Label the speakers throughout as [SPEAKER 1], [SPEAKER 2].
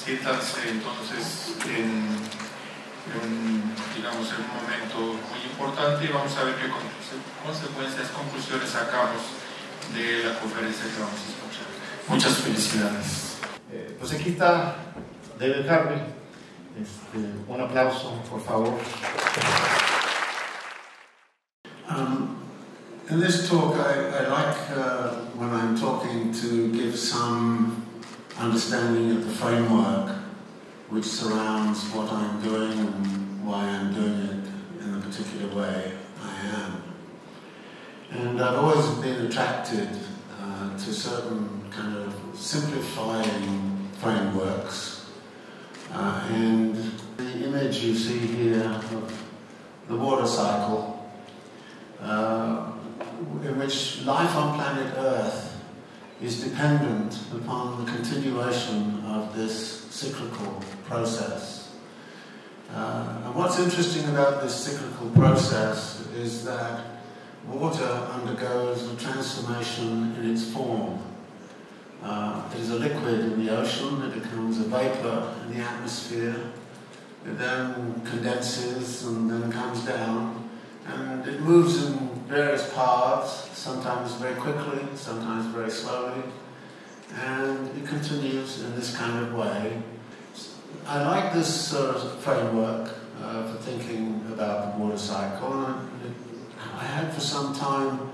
[SPEAKER 1] siéntanse entonces digamos, en un momento muy importante y vamos a ver qué consecuencias, conclusiones sacamos de la conferencia que vamos a escuchar. Muchas felicidades.
[SPEAKER 2] Pues aquí está Harvey. Un aplauso, por favor.
[SPEAKER 3] In this talk, I like when I'm talking to give some understanding of the framework which surrounds what I'm doing and why I'm doing it in the particular way I am. And I've always been attracted to certain kind of simplifying frameworks. And the image you see here of the water cycle, in which life on planet Earth is dependent upon the continuation of this cyclical process. And what's interesting about this cyclical process is that water undergoes a transformation in its form. It is a liquid in the ocean, it becomes a vapor in the atmosphere, it then condenses and then comes down, and it moves in various paths, sometimes very quickly, sometimes very slowly, and it continues in this kind of way. I like this sort of framework for thinking about the water cycle, and I had for some time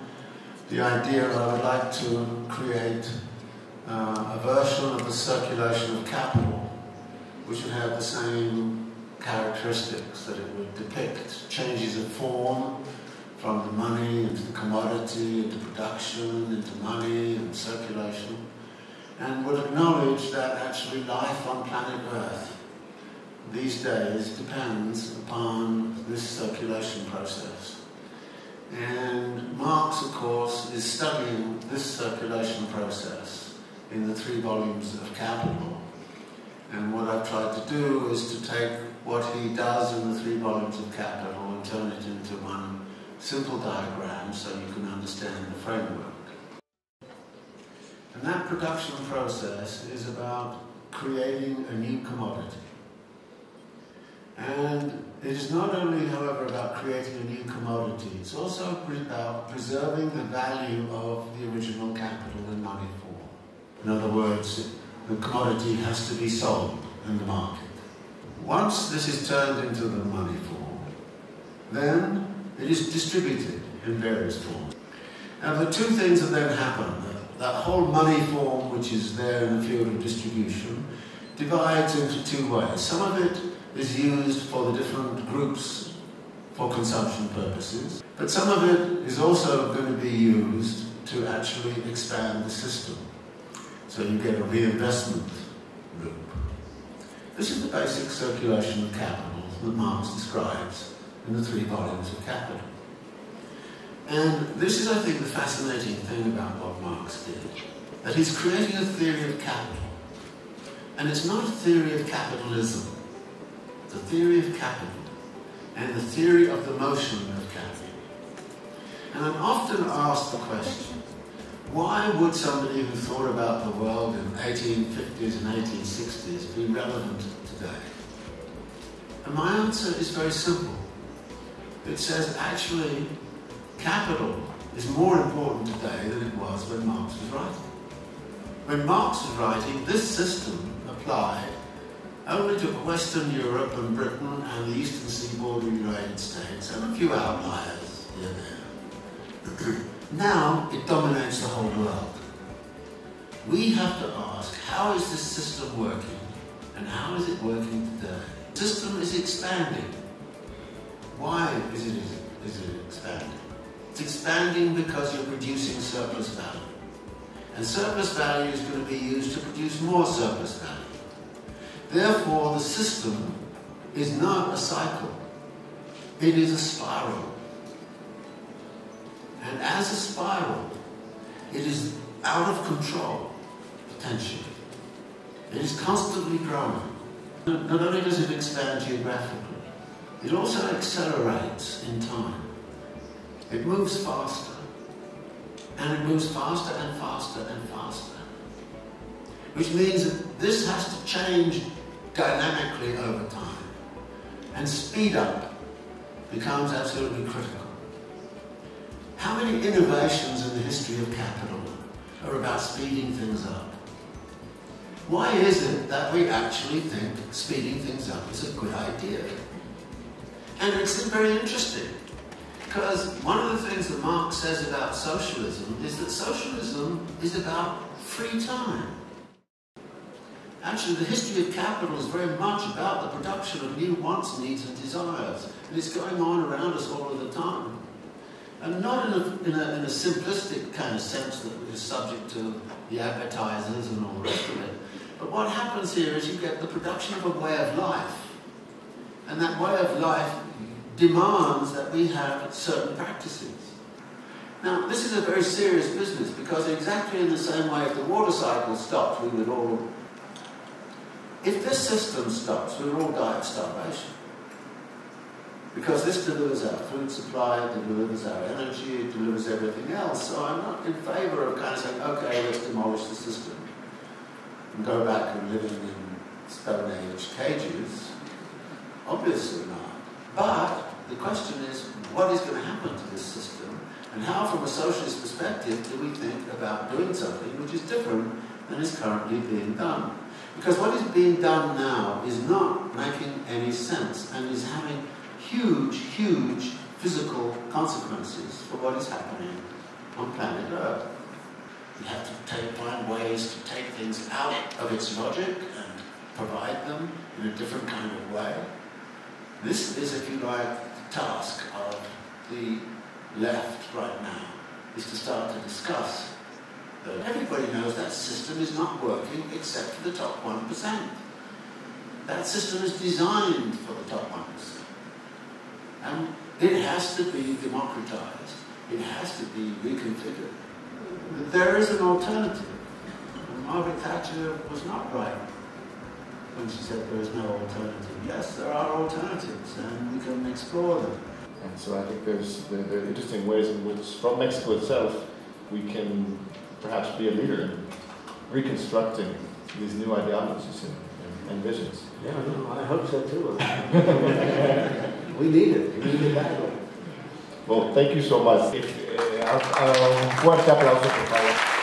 [SPEAKER 3] the idea I would like to create a version of the circulation of capital which would have the same characteristics, that it would depict changes of form from the money into the commodity, into production, into money and circulation, and would acknowledge that actually life on planet Earth these days depends upon this circulation process. And Marx, of course, is studying this circulation process in the 3 volumes of Capital. And what I've tried to do is to take what he does in the 3 volumes of Capital and turn it into one simple diagram so you can understand the framework. And that production process is about creating a new commodity. And it is not only, however, about creating a new commodity, it's also about preserving the value of the original capital in money form. In other words, the commodity has to be sold in the market. Once this is turned into the money form, then it is distributed in various forms. Now the 2 things that then happen, that whole money form which is there in the field of distribution, divides into 2 ways. Some of it is used for the different groups for consumption purposes, but some of it is also going to be used to actually expand the system. So you get a reinvestment loop. This is the basic circulation of capital that Marx describes in the 3 volumes of Capital. And this is, I think, the fascinating thing about what Marx did, that he's creating a theory of capital. And it's not a theory of capitalism. The theory of capital and the theory of the motion of capital. And I'm often asked the question, why would somebody who thought about the world in 1850s and 1860s be relevant today? And my answer is very simple. It says actually capital is more important today than it was when Marx was writing. When Marx was writing, this system applied only to Western Europe and Britain and the eastern seaboard of the United States and a few outliers here and there. Now it dominates the whole world. We have to ask, how is this system working and how is it working today? The system is expanding. Why is it expanding? It's expanding because you're producing surplus value. And surplus value is going to be used to produce more surplus value. Therefore, the system is not a cycle. It is a spiral. And as a spiral, it is out of control, potentially. It is constantly growing. Not only does it expand geographically, it also accelerates in time. It moves faster. And it moves faster and faster and faster. Which means that this has to change dynamically over time. And speed up becomes absolutely critical. How many innovations in the history of capital are about speeding things up? Why is it that we actually think speeding things up is a good idea? And it's very interesting, because one of the things that Marx says about socialism is that socialism is about free time. Actually, the history of capital is very much about the production of new wants, needs and desires. And it's going on around us all of the time. And not in a simplistic kind of sense that we're subject to the advertisers and all the rest of it. But what happens here is you get the production of a way of life. And that way of life demands that we have certain practices. Now, this is a very serious business, because exactly in the same way, if the water cycle stopped, we would all... If this system stops, we would all die of starvation. Because this delivers our food supply, it delivers our energy, it delivers everything else. So I'm not in favour of kind of saying, okay, let's demolish the system and go back and living in Stone Age cages. Obviously not. But the question is, what is going to happen to this system? And how, from a socialist perspective, do we think about doing something which is different than is currently being done? Because what is being done now is not making any sense and is having huge, huge physical consequences for what is happening on planet Earth. We have to find ways to take things out of its logic and provide them in a different kind of way. This is, if you like, the task of the left right now, is to start to discuss that everybody knows that system is not working except for the top 1%. That system is designed for the top 1%. And it has to be democratized. It has to be reconfigured. There is an alternative. And Margaret Thatcher was not right when she said there is no alternative. Yes, there are alternatives, and we can explore them.
[SPEAKER 4] And so I think there's interesting ways in which, from Mexico itself, we can perhaps be a leader in reconstructing these new ideologies and visions.
[SPEAKER 3] Yeah, no, I hope so too. We need it. We need it badly.
[SPEAKER 4] Well, thank you so much. Un fuerte aplauso, por favor.